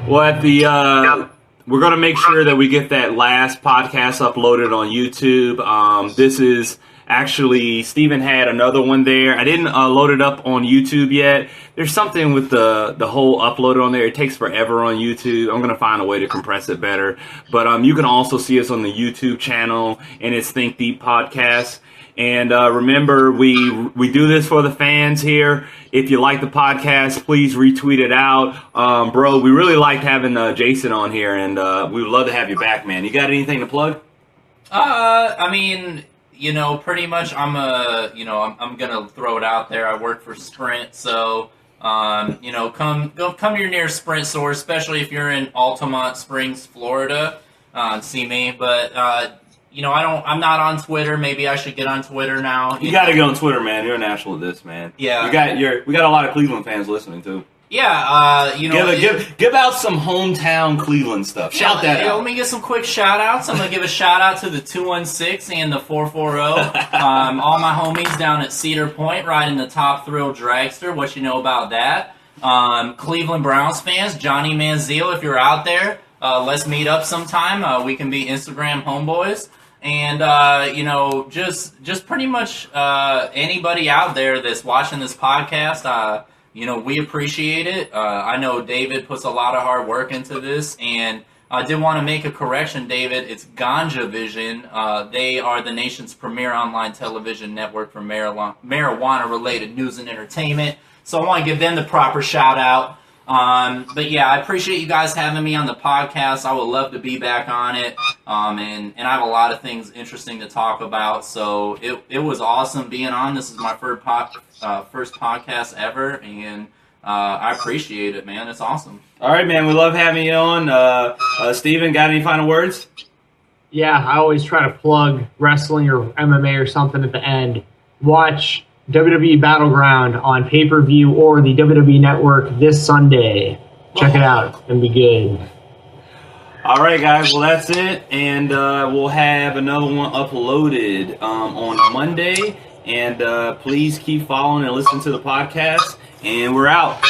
Well, at the we're going to make sure that we get that last podcast uploaded on YouTube. This is actually, Steven had another one there. I didn't load it up on YouTube yet. There's something with the whole upload on there. It takes forever on YouTube. I'm going to find a way to compress it better. But you can also see us on the YouTube channel, and it's Think Deep Podcast. And remember, we do this for the fans here. If you like the podcast, please retweet it out. Bro, we really liked having Jason on here, and we would love to have you back, man. You got anything to plug? I mean, pretty much I'm going to throw it out there. I work for Sprint, so, come to your nearest Sprint store, especially if you're in Altamont Springs, Florida, and see me. But, I'm not on Twitter. Maybe I should get on Twitter now. You got to get on Twitter, man. You're a national at this, man. Yeah. We got a lot of Cleveland fans listening, too. Yeah, give out some hometown Cleveland stuff. Shout that out. Let me get some quick shout outs. I'm going to give a shout out to the 216 and the 440. All my homies down at Cedar Point riding the Top Thrill Dragster. What you know about that? Cleveland Browns fans, Johnny Manziel, if you're out there, let's meet up sometime. We can be Instagram homeboys. And, just pretty much anybody out there that's watching this podcast, we appreciate it. I know David puts a lot of hard work into this, and I did want to make a correction, David. It's Ganja Vision. They are the nation's premier online television network for marijuana-related news and entertainment. So I want to give them the proper shout-out. But yeah, I appreciate you guys having me on the podcast. I would love to be back on it. And I have a lot of things interesting to talk about. So it was awesome being on. This is my first podcast ever, and I appreciate it, man. It's awesome. All right, man. We love having you on. Steven, got any final words? Yeah, I always try to plug wrestling or MMA or something at the end. Watch WWE Battleground on pay-per-view or the WWE Network this Sunday. Check it out and be good. All right, guys. Well, that's it. And we'll have another one uploaded on Monday. And please keep following and listening to the podcast. And we're out.